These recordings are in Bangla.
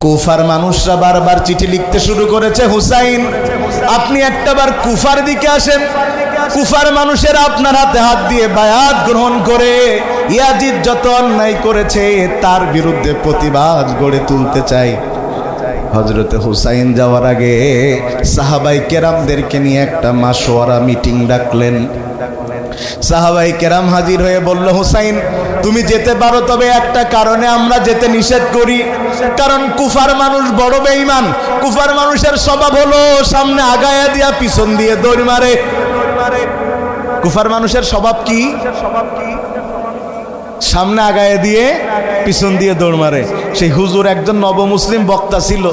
কুফার মানুষরা বারবার চিঠি লিখতে শুরু করেছে, হুসাইন আপনি একটাবার কুফার দিকে আসেন। কুফার মানুষেরা আপনার হাতে হাত দিয়ে বায়াত গ্রহণ করে ইয়াজিদ যত অন্যায় করেছে তার বিরুদ্ধে প্রতিবাদ গড়ে তুলতে চাই। হযরতে হুসাইন যাওয়ার আগে সাহাবাই কেরামদেরকে নিয়ে একটা মাশওয়ারা মিটিং ডাকলেন। সাহাবাই কেরাম হাজির হয়ে বলল, হুসাইন তুমি যেতে পারো, তবে একটা কারণে আমরা যেতে নিষেধ করি। কারণ কুফার মানুষ বড় বেঈমান। কুফার মানুষের স্বভাব হলো সামনে আগায়া দিয়া পিছন দিয়ে দৌড় মারে। কুফার মানুষের স্বভাব কি? সামনে আগায়া দিয়ে পিছন দিয়ে দৌড় মারে। সেই হুজুর একজন নবমুসলিম বক্তা ছিল,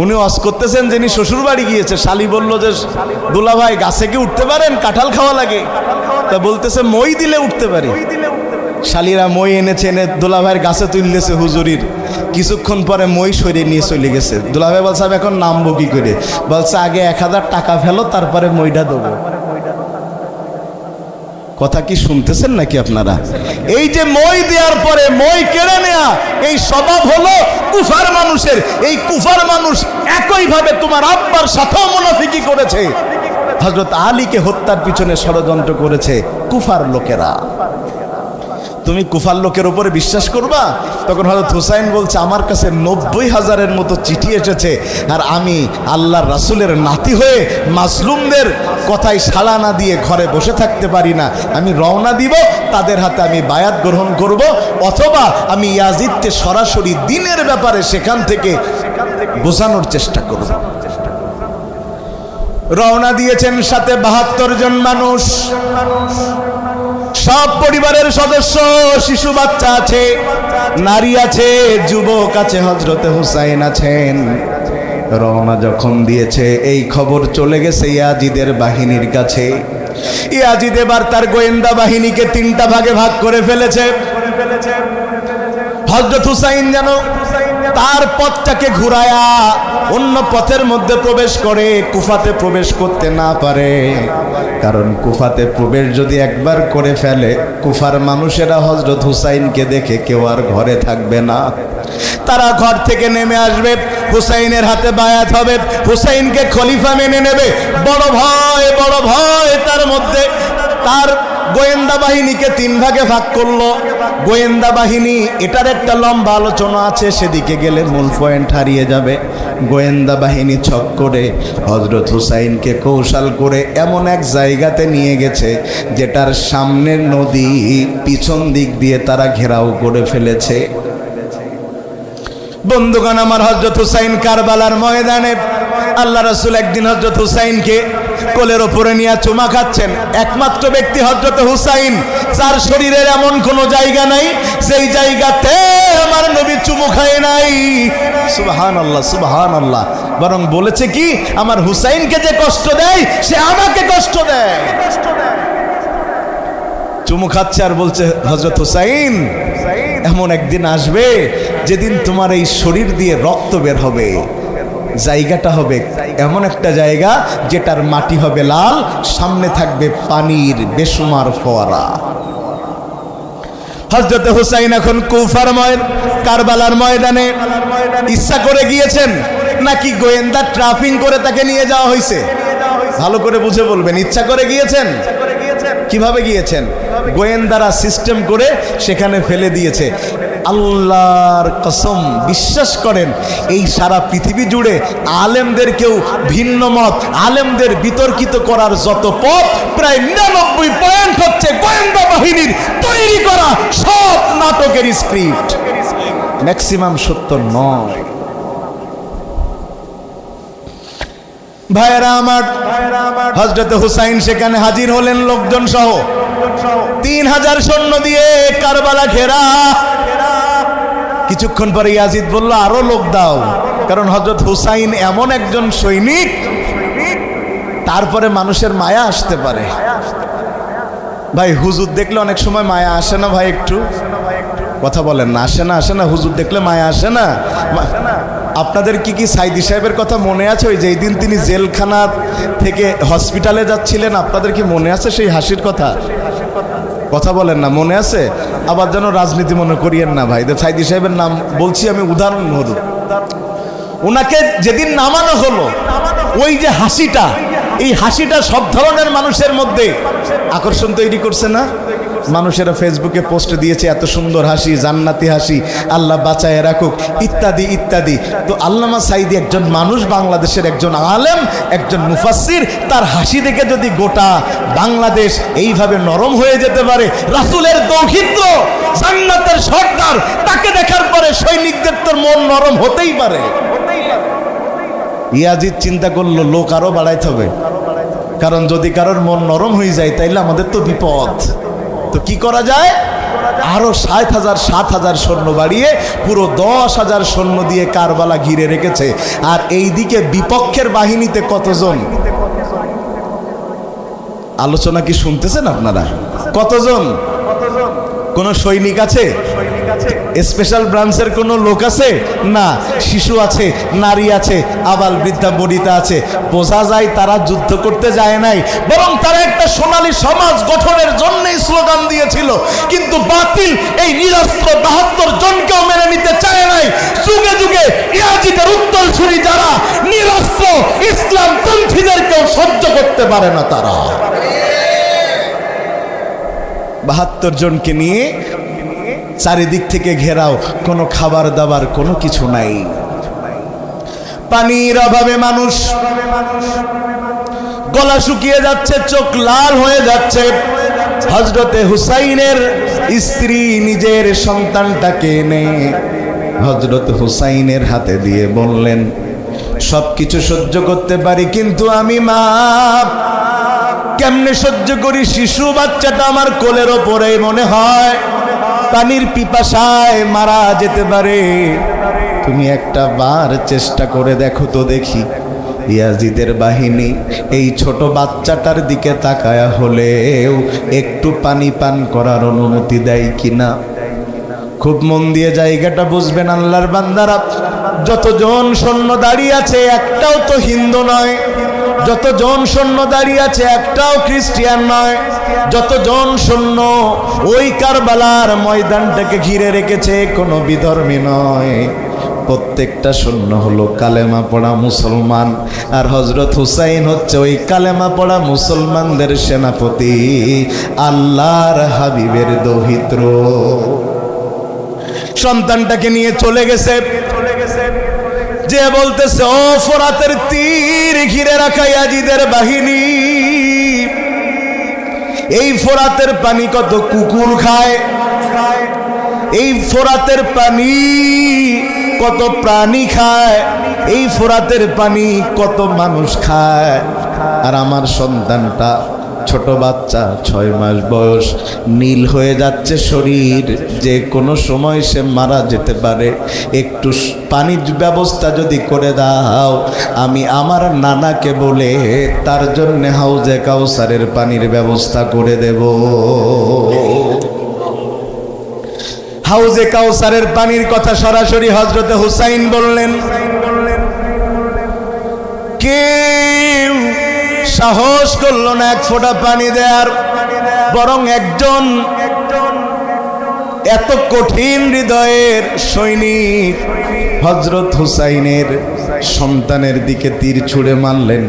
উনি ওয়াজ করতেছেন, যিনি শ্বশুর বাড়ি গিয়েছে। শালি বলল যে দুলা ভাই গাছে কি উঠতে পারেন? কাঁঠাল খাওয়া লাগে। তা বলতেছে মই দিলে উঠতে পারি। শালিরা মই এনেছে, এনে দুলা ভাইয়ের গাছে তুললেছে হুজুরির। কিছুক্ষণ পরে মই সরিয়ে নিয়ে চলে গেছে। দুলা ভাই বলছে এখন নামবো কি করে? বলছে আগে 1000 টাকা ফেলো, তারপরে মইটা দেবো। কথা কি শুনতেছেন নাকি আপনারা? এই যে মই দেওয়ার পরে মই কেড়ে নেয়া, এই স্বভাব হলো কুফার মানুষের। এই কুফার মানুষ একইভাবে তোমার আব্বার সাথেও মুনাফিকি করেছে। হযরত আলীকে হত্যার পিছনে ষড়যন্ত্র করেছে কুফার লোকেরা। তুমি কুফার লোকের উপরে বিশ্বাস করবা? তখন হযরত হুসাইন বলছে, আমার কাছে 90,000-এর মতো চিঠি এসেছে, আর আমি আল্লাহর রাসূলের নাতি হয়ে মাজলুমদের কথায় সাড়া না দিয়ে ঘরে বসে থাকতে পারি না। আমি রওনা দিব, তাদের হাতে আমি বায়াত গ্রহণ করব, অথবা আমি ইয়াজিদকে সরাসরি দ্বীনের ব্যাপারে সেখান থেকে বোঝানোর চেষ্টা করব। রওনা দিয়েছেন সাথে 72 জন মানুষ। সব পরিবারের সদস্য, শিশু বাচ্চা আছে, নারী আছে, যুবক আছে, হযরতে হুসাইন আছেন। রওনা যখন দিয়েছে এই খবর চলে গেছে ইয়াজিদের বাহিনীর কাছে। ইয়াজিদ এবার তার গোয়েন্দা বাহিনীকে 3টা ভাগে ভাগ করে ফেলেছে। হযরত হুসাইন যেন তার পথটাকে ঘুরায়া অন্য পথের মধ্যে প্রবেশ করে কুফাতে প্রবেশ করতে না পারে। কারণ কুফাতে প্রবেশ যদি একবার করে ফেলে, কুফার মানুষেরা হযরত হুসাইনকে দেখে কেউ আর ঘরে থাকবে না। তারা ঘর থেকে নেমে আসবে, হুসাইনের হাতে বায়াত হবে, হুসাইনকে খলিফা মেনে নেবে। বড় ভয় তার মধ্যে। তার গোয়েন্দা বাহিনীকে 3 ভাগে ভাগ করলো। গোয়েন্দা বাহিনী, এটার একটা লম্বা আলোচনা আছে, সেদিকে গেলে মূল পয়েন্ট হারিয়ে যাবে। গোয়েন্দা বাহিনী ছক করে হযরত হুসাইনকে কৌশল করে এমন এক জায়গাতে নিয়ে গেছে যেটার সামনের নদী, পিছন দিক দিয়ে তারা ঘেরাও করে ফেলেছে। বন্ধুগণ আমার, হযরত হুসাইন কারবালার ময়দানে আল্লাহ রাসূল একদিন হযরত হুসাইনকে কোলের ওপরে নিয়ে চুমা খাচ্ছেন। একমাত্র ব্যক্তি হযরত হুসাইন, যার শরীরের এমন কোনো জায়গা নাই যেই জায়গাতে আমার নবী চুমু খায় নাই। সুবহানাল্লাহ, সুবহানাল্লাহ। বরং বলেছে কি, আমার হুসাইনকে যে কষ্ট দেয় সে আমাকে কষ্ট দেয়। চুমু খাচ্ছে আর বলছে, হযরত হুসাইন এমন একদিন আসবে যেদিন তোমার এই শরীর দিয়ে রক্ত বের হবে। জায়গাটা হবে এমন একটা জায়গা যেটার মাটি হবে লাল, সামনে থাকবে পানির বেসুমার ফোয়ারা। হযরত হুসাইন এখন কুফার কারবালার ময়দানে ইচ্ছা করে গিয়েছেন নাকি গোয়েন্দা ট্রাফিং করে তাকে নিয়ে যাওয়া হয়েছে? ভালো করে বুঝে বলবেন। ইচ্ছা করে গিয়েছেন? কিভাবে গিয়েছেন? গোয়েন্দারা সিস্টেম করে সেখানে ফেলে দিয়েছে। আল্লাহর কসম, বিশ্বাস করেন এই সারা পৃথিবী জুড়ে আলেমদের কেউ ভিন্ন মত, আলেমদের বিতর্কিত করার যত পথ, প্রায় 99% হচ্ছে গোয়েন্দা বাহিনীর তৈরি করা সব নাটকের স্ক্রিপ্ট। ম্যাক্সিমাম সত্য নয়। ভাইরা আমার, হযরত হুসাইন সেখানে হাজির হলেন লোকজন সহ। 3000 সৈন্য দিয়ে কারবালা ঘেরা। কিছুক্ষণ পরে ইয়াজিদ বলল, আরো লোক দাও। কারণ হযরত হুসাইন এমন একজন সৈনিক, তারপরে মানুষের মায়া আসতে পারে। ভাই হুজুর দেখলে অনেক সময় মায়া আসে না? ভাই একটু কথা বলেন না, আসে না? আসে না? হুজুর দেখলে মায়া আসে না? আপনাদের কি সাইদি সাহেবের কথা মনে আছে? ওই যেই দিন তিনি জেলখানা থেকে হসপিটালে যাচ্ছিলেন, আপনাদের কি মনে আছে সেই হাসির কথা? কথা বলেন না, মনে আছে? আবার যেন রাজনীতি মনে করিয়েন না ভাই, সাইদি সাহেবের নাম বলছি আমি উদাহরণ হলো। ওনাকে যেদিন নামানো হলো, ওই যে হাসিটা, এই হাসিটা সব ধরনের মানুষের মধ্যে আকর্ষণ তৈরি করছে না? মানুষেরা ফেসবুকে পোস্ট দিয়েছে এত সুন্দর হাসি, জান্নাতি হাসি, আল্লাহ বাঁচায় রাখুক, ইত্যাদি ইত্যাদি। তো আল্লামা সাঈদী একজন মানুষ, বাংলাদেশের একজন আলেম, একজন মুফাসসির, তার হাসি দেখে যদি গোটা বাংলাদেশ এইভাবে নরম হয়ে যেতে পারে, রাসূলের দৌহিত্র, জান্নাতের সর্দার, তাকে দেখার পরে সৈনিকদের তোর মন নরম হতেই পারে। ইয়াজিদ চিন্তা করলো লোক আরো বাড়াইতে হবে, কারণ যদি কারোর মন নরম হয়ে যায় তাইলে আমাদের তো বিপদ। তো কি করা যায়? আরো 7,000 সৈন্য বাড়িয়ে পুরো 10,000 সৈন্য দিয়ে কারবালা ঘিরে রেখেছে। আর এই দিকে বিপক্ষের বাহিনীতে কতজন? আলোচনা কি শুনতেছেন আপনারা? কতজন? কোন সৈনিক আছে? স্পেশাল ব্রাঞ্চের কোন লোক আছে? না। শিশু আছে, নারী আছে, আবাল বৃদ্ধা বনিতা আছে। বোঝা যায় তারা যুদ্ধ করতে যায় নাই, বরং তারা একটা সোনালী সমাজ গঠনের জন্যই স্লোগান দিয়েছিল। কিন্তু বাতিল এই নিরস্ত্র 72 জনকেও মেনে নিতে চায় নাই। যুগে যুগে ইয়াজিদের উত্তরসূরি যারা নিরস্ত্র ইসলামপন্থীদেরকেও সহ্য করতে পারে না। তারা 72 জনকে নিয়ে চারিদিক থেকে ঘেরাও, কোনো খাবার দাবার কোনো কিছু নাই। পানির অভাবে মানুষ গলা শুকিয়ে যাচ্ছে, চোখ লাল হয়ে যাচ্ছে। হযরতে হুসাইনের স্ত্রী নিজের সন্তানটাকে এনে হযরত হুসাইনের হাতে দিয়ে বললেন, সবকিছু সহ্য করতে পারি, কিন্তু আমি মা কেমনে সহ্য করি? শিশু বাচ্চাটা আমার কোলের ওপরে, মনে হয় পানির পিপাসায় মারা যেতে পারে। তুমি একটা বার চেষ্টা করে দেখো তো দেখি, ইয়াজিদের বাহিনী এই ছোট বাচ্চাটার দিকে তাকায়া হলেও একটু পানি পান করার অনুমতি দেয় কিনা। খুব মন দিয়ে জায়গাটা বুঝবেন আল্লাহর বান্দারা। যতজন সৈন্য দাঁড়িয়ে আছে একটাও তো হিন্দু নয়, যতজন সৈন্য দাঁড়িয়ে আছে একটাও খ্রিস্টিয়ান নয়, যতজন সৈন্য ওই কারবালার ময়দানটাকে ঘিরে রেখেছে কোনো বিধর্মী নয়। প্রত্যেকটা সৈন্য হলো কালেমা পড়া মুসলমান, আর হযরত হুসাইন হচ্ছে ওই কালেমা পড়া মুসলমানদের সেনাপতি, আল্লাহর হাবিবের দৌহিত্র। সন্তানটাকে নিয়ে চলে গেছে, যে বলতেছে, ও ফোরাতের তীর ঘিরে রাখা ইয়াজিদের বাহিনী, এই ফোরাতের পানি কত কুকুর খায়, এই ফোরাতের পানি কত প্রাণী খায়, এই ফোরাতের পানি কত মানুষ খায়। আর আমার সন্তানটা ছোট বাচ্চা, 6 মাস বয়স, নীল হয়ে যাচ্ছে শরীর, যে কোনো সময় সে মারা যেতে পারে। একটু পানির ব্যবস্থা যদি করে দাও, আমি আমার নানাকে বলে তার জন্য হাউজে কাউসারের পানির ব্যবস্থা করে দেব। হাউজে কাউসারের পানির কথা সরাসরি হযরতে হুসাইন বললেন। কেউ সাহস করল না এক ফোঁটা পানি দেয়ার, বরং একজন এত কঠিন হৃদয়ের সৈনিক হযরত হুসাইনের সন্তানের দিকে তীর ছুঁড়ে মারলেন।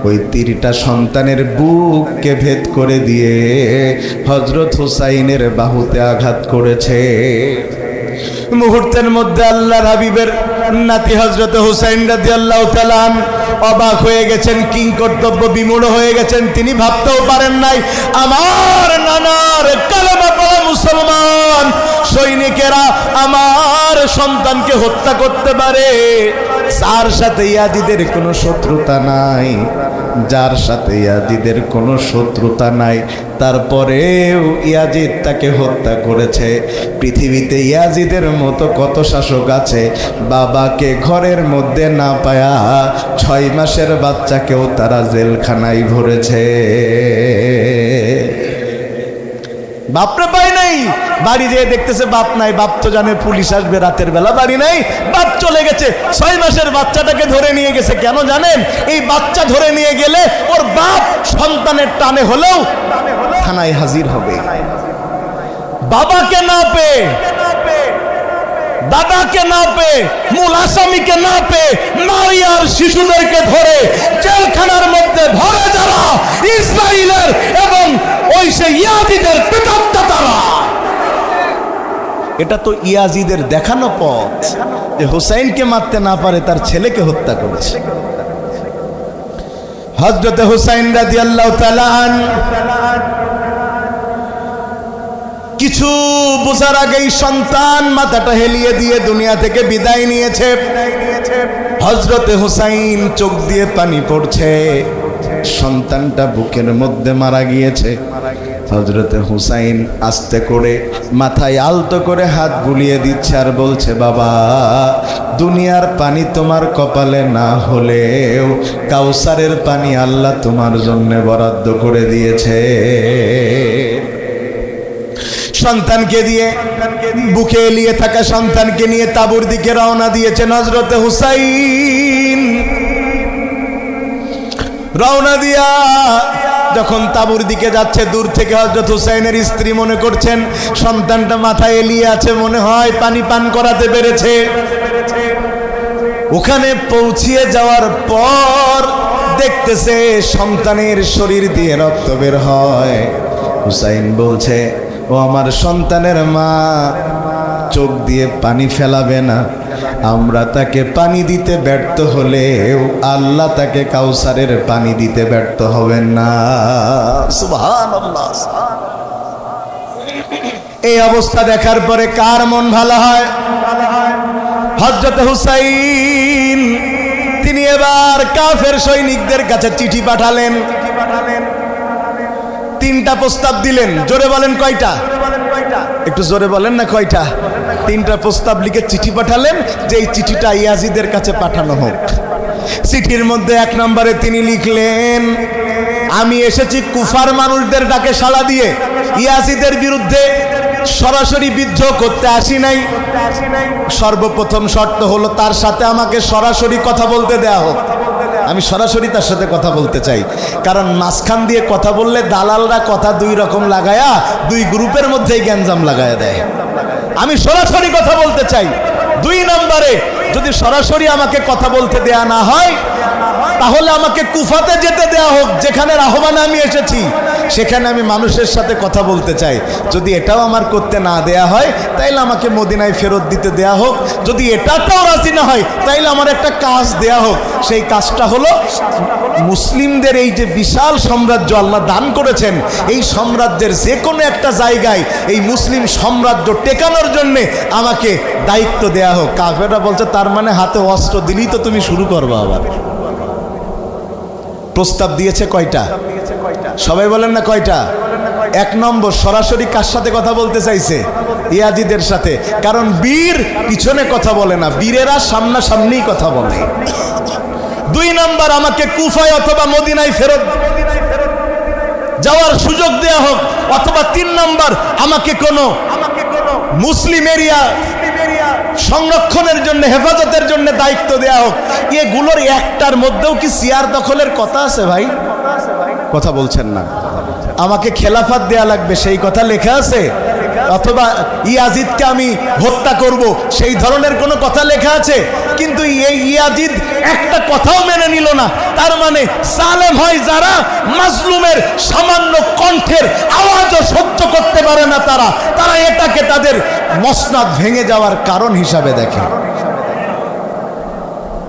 ওই তীরটা সন্তানের বুককে ভেদ করে দিয়ে হযরত হুসাইনের বাহুতে আঘাত করেছে। মুহূর্তের মধ্যে আল্লাহর হাবিবের নাতি হযরত হুসাইন রাদিয়াল্লাহু তাআলা অবাক হয়ে গেছেন, কিং কর্তব্য বিমূঢ় হয়ে গেছেন। তিনি ভাবতেও পারেন নাই আমার নানার কালেমা পড়া মুসলমান সৈনিকেরা আমার সন্তানকে হত্যা করতে পারে। যার সাথে ইয়াজিদের কোনো শত্রুতা নাই, যার সাথে ইয়াজিদের কোনো শত্রুতা নাই, তারপরেও ইয়াজিদ তাকে হত্যা করেছে। পৃথিবীতে ইয়াজিদের মতো কত শাসক আছে, বাবাকে ঘরের মধ্যে না পায়া 6 মাসের বাচ্চাকেও তারা জেলখানায় ভরেছে। বাপরে পাই নাই, বাড়ি যেয়ে দেখতেছে বাপ নাই। বাপ তো জানে পুলিশ আসবে রাতের বেলা, বাড়ি নাই, বাপ চলে গেছে। 6 মাসের বাচ্চাটাকে ধরে নিয়ে গেছে। কেন জানেন? এই বাচ্চা ধরে নিয়ে গেলে ওর বাপ সন্তানের টানে হলেও থানায় হাজির হবে। বাবাকে না পেয়ে, দাদাকে না পেয়ে, মূল আসামিকে না পেয়ে নারী আর শিশুদেরকে ধরে জেলখানার মধ্যে ভরে যারা ইসরায়েলের এবং ওই সে ইয়াজিদের পিতাত্তা তারা। এটা তো ইয়াজিদের দেখানো পথ যে হুসাইনকে মারতে না পারে তার ছেলেকে হত্যা করেছে। হযরত হুসাইন রাদিয়াল্লাহু তাআলা কিছু বোঝার আগেই সন্তান মাথাটা হেলিয়ে দিয়ে দুনিয়া থেকে বিদায় নিয়েছে। হযরত হুসাইন চোখ দিয়ে পানি পড়ছে, সন্তানটা বুকের মধ্যে মারা গিয়েছে। হযরত হুসাইন আস্তে করে মাথায় আলতো করে হাত বুলিয়ে দিচ্ছে আর বলছে, বাবা, দুনিয়ার পানি তোমার কপালে না হলেও কাউসারের পানি আল্লাহ তোমার জন্য বরাদ্দ করে দিয়েছে। সন্তানকে দিয়ে, বুকে এলিয়ে থাকা সন্তানকে নিয়ে তাঁবুর দিকে রওনা দিয়েছেন হযরত হুসাইন। রওনা দিয়া যখন তাঁবুর দিকে যাচ্ছে, দূর থেকে হযরত হুসাইনের স্ত্রী মনে করছেন সন্তানটা মাথায় এলিয়ে আছে, মনে হয় পানি পান করাতে পেরেছে। ওখানে পৌঁছিয়ে যাওয়ার পর দেখতেছে সন্তানের শরীর দিয়ে রক্ত বের হয়। হুসাইন বলছে, ও আমার সন্তানের মা, চোখ দিয়ে পানি ফেলাবে না। আমরা তাকে পানি দিতে ব্যর্থ হলেও আল্লাহ তাকে কাউসারের পানি দিতে ব্যর্থ হবেন না। সুবহানাল্লাহ। এই অবস্থা দেখার পরে কার মন ভালো হয়? হযরত হুসাইন তিনি এবার কাফের সৈনিকদের কাছে চিঠি পাঠালেন। তিনটা প্রস্তাব দিলেন। জোরে বলেন কয়টা? একটু জোরে বলেন না কয়টা? তিনটা প্রস্তাব লিখে চিঠি পাঠালেন যে এই চিঠিটা ইয়াজিদের কাছে পাঠানো হোক। চিঠির মধ্যে 1 নম্বরে তিনি লিখলেন, আমি এসেছি কুফার মানুষদের ডাকে সাড়া দিয়ে ইয়াজিদের বিরুদ্ধে সরাসরি বিদ্রোহ করতে আসি নাই। সর্বপ্রথম শর্ত হলো তার সাথে আমাকে সরাসরি কথা বলতে দেয়া হোক। আমি সরাসরি তার সাথে কথা বলতে চাই, কারণ মাঝখান দিয়ে কথা বললে দালালরা কথা দুই রকম লাগায়া দুই গ্রুপের মধ্যেই গ্যাঞ্জাম লাগায়া দেয়। আমি সরাসরি কথা বলতে চাই। 2 নম্বরে যদি সরাসরি আমাকে কথা বলতে দেয়া না হয় তাহলে আমাকে কুফাতে যেতে দেয়া হোক, যেখানে আহ্বানে আমি এসেছি, সেখানে আমি মানুষের সাথে কথা বলতে চাই। যদি এটাও আমার করতে না দেয়া হয় তাইলে আমাকে মদিনায় ফেরত দিতে দেয়া হোক। যদি এটাতেও রাজি না হয় তাইলে আমার একটা কাজ দেয়া হোক। সেই কাজটা হলো মুসলিমদের এই যে বিশাল সাম্রাজ্য আল্লাহ দান করেছেন, এই সাম্রাজ্যের যে কোনো একটা জায়গায় এই মুসলিম সাম্রাজ্য টেকানোর জন্য আমাকে দায়িত্ব দেয়া হোক। কাফেররা বলছে, তার মানে হাতে অস্ত্র দিলেই তো তুমি শুরু করবা আবার। প্রস্তাব দিয়েছে কয়টা? সবাই বলেন না কয়টা? 1 নম্বর, সরাসরি কার সাথে কথা বলতে চাইছে? ইয়াজিদের সাথে। কারণ বীর পিছনে কথা বলে না, বীরেরা সামনাসামনি কথা বলে। 2 নম্বর, আমাকে কুফায় অথবা মদিনায় ফেরত যাওয়ার সুযোগ দেয়া হোক। অথবা 3 নম্বর, আমাকে কোনো মুসলিম এরিয়া সংরক্ষণের জন্য, হেফাজতের জন্য দায়িত্ব দেয়া হোক। এগুলোর একটার মধ্যেও কি সিয়ার দখলের কথা আছে ভাই? কথা বলছেন না। আমাকে খেলাফত দেয়া লাগবে সেই কথা লেখা আছে? অথবা ইয়াজিদকে আমি হত্যা করব সেই ধরনের কোনো কথা লেখা আছে? কিন্তু এই ইয়াজিদ একটা কথাও মেনে নিল না। তার মানে জালেম হয় যারা, মাজলুমের সামান্য কণ্ঠের আওয়াজও সহ্য করতে পারে না তারা এটাকে তাদের মসনদ ভেঙে যাওয়ার কারণ হিসাবে দেখে।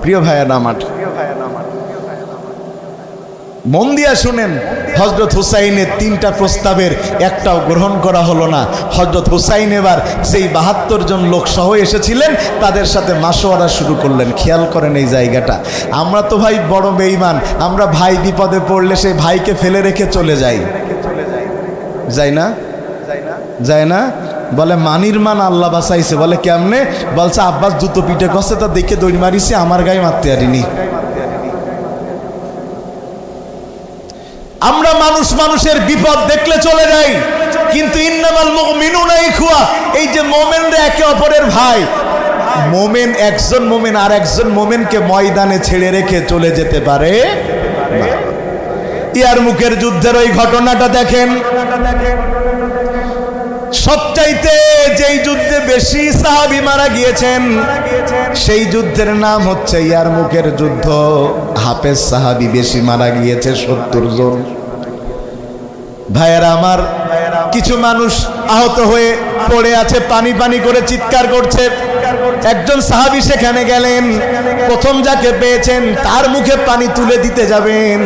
প্রিয় ভাইয়া আমার, মন দিয়া শুনেন, হযরত হুসাইনের 3টা প্রস্তাবের একটাও গ্রহণ করা হলো না। হযরত হুসাইন এবার সেই 72 জন লোক সহ এসেছিলেন, তাদের সাথে মাশওয়ারা শুরু করলেন। খেয়াল করেন এই জায়গাটা। আমরা তো ভাই বড় বেঈমান, আমরা ভাই বিপদে পড়লে সেই ভাইকে ফেলে রেখে চলে যাই। যাই না? যায় না? বলে মানির মান আল্লাহ বাঁচাইছে। বলে কেমনে? বলছে আব্বাস জুতো পিঠে গছে, তা দেখে দৌড় মারিছে, আমার গায়ে মারতে পারিনি। আমরা মানুষের বিপদ দেখলে চলে যাই, কিন্তু ইন্নামাল মুমিনুনা ইখওয়া, এই যে মোমেনরা একে অপরের ভাই। মোমেন একজন মোমেন আর একজন মোমেনকে ময়দানে ছেড়ে রেখে চলে যেতে পারে না। ইয়ারমুকের যুদ্ধের ওই ঘটনাটা দেখেন। সবচাইতে যেই যুদ্ধে বেশি সাহাবী মারা গিয়েছেন সেই যুদ্ধের নাম হচ্ছে ইয়ারমুকের যুদ্ধ। হাফেজ সাহাবী বেশি মারা গিয়েছে, 70 জন। ভাইয়েরা আমার, কিছু মানুষ আহত হয়ে পড়ে আছে, পানি পানি করে চিৎকার করছে। একজন সাহাবী সেখানে গেলেন, প্রথম যাকে পেয়েছেন তার মুখে পানি তুলে দিতে যাবেন,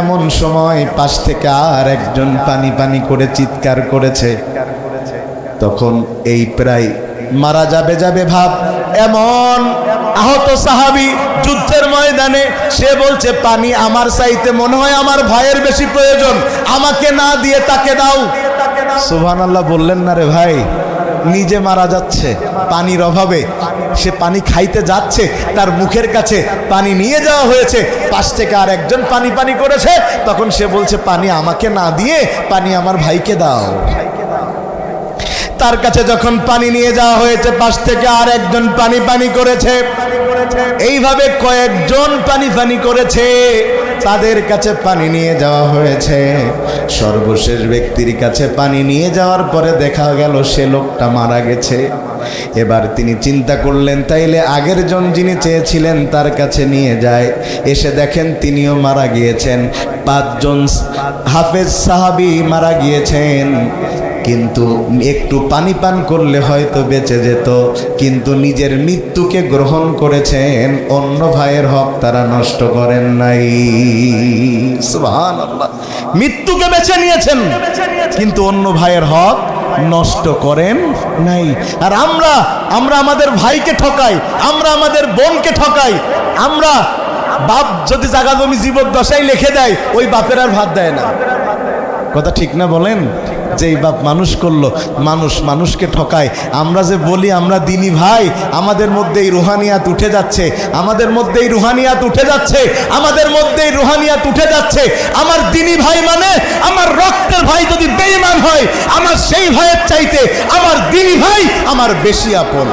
এমন সময় পাশ থেকে আর একজন পানি পানি করে চিৎকার করেছে। তখন এই প্রায় মারা যাবে যাবে ভাব এমন আহত সাহাবী যুদ্ধের ময়দানে সে বলছে, পানি আমার চাইতে মনে হয় আমার ভাইয়ের বেশি প্রয়োজন, আমাকে না দিয়ে তাকে দাও। সুবহানাল্লাহ বললেন না রে ভাই, নিজে মারা যাচ্ছে পানির অভাবে, সে পানি খাইতে যাচ্ছে, তার মুখের কাছে পানি নিয়ে যাওয়া হয়েছে, পাশ থেকে আর একজন পানি পানি করেছে, তখন সে বলছে পানি আমাকে না দিয়ে পানি আমার ভাইকে দাও। তার কাছে যখন পানি নিয়ে যাওয়া হয়েছে, পাশ থেকে আর একজন পানি পানি করেছে, এইভাবে কয়েকজন পানি পানি করেছে, তাদের কাছে পানি নিয়ে যাওয়া হয়েছে। সর্বশেষ ব্যক্তির কাছে পানি নিয়ে যাওয়ার পরে দেখা গেল সে লোকটা মারা গেছে। এবার তিনি চিন্তা করলেন, তাইলে আগের জন যিনি চেয়েছিলেন তার কাছে নিয়ে যায়। এসে দেখেন তিনিও মারা গিয়েছেন, 5 জন হাফেজ সাহাবী মারা গিয়েছেন। কিন্তু একটু পানি পান করলে হয়তো বেঁচে যেত, কিন্তু নিজের মৃত্যুকে গ্রহণ করেছেন, অন্য ভাইয়ের হক তারা নষ্ট করেন নাই। সুবহানাল্লাহ, মৃত্যুকে বেছে নিয়েছেন কিন্তু অন্য ভাইয়ের হক নষ্ট করেন নাই। আর আমরা আমাদের ভাইকে ঠকাই, আমরা আমাদের বোনকে ঠকাই। আমরা বাপ যদি জায়গা জমি জীবদ্দশায় লিখে দেয়, ওই বাপের আর ভাত দেয় না। কথা ঠিক না বলেন? যেই বাপ মানুষ করলো, মানুষকে ঠকায়। আমরা যে বলি আমরা দিনী ভাই, আমাদের মধ্যে এই রুহানিয়াত উঠে যাচ্ছে, আমাদের মধ্যে এই রুহানিয়াত উঠে যাচ্ছে, আমাদের মধ্যে এই রুহানিয়াত উঠে যাচ্ছে। আমার দিনী ভাই মানে আমার রক্তের ভাই যদি বেঈমান হয়, আমার সেই ভাইয়ের চাইতে আমার দিনী ভাই আমার বেশি আপন।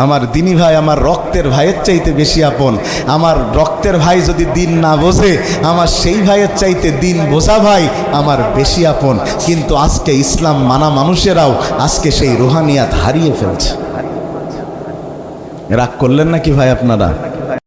আমার দিনী ভাই আমার রক্তের ভাইয়ের চাইতে বেশি আপন। আমার রক্তের ভাই যদি দিন না বোঝে, আমার সেই ভাইয়ের চাইতে দিন বোঝা ভাই আমার বেশি আপন। কিন্তু আজকে ইসলাম মানা মানুষেরাও আজকে সেই রুহানিয়াত হারিয়ে ফেলছে। রাগ করলেন নাকি ভাই আপনারা?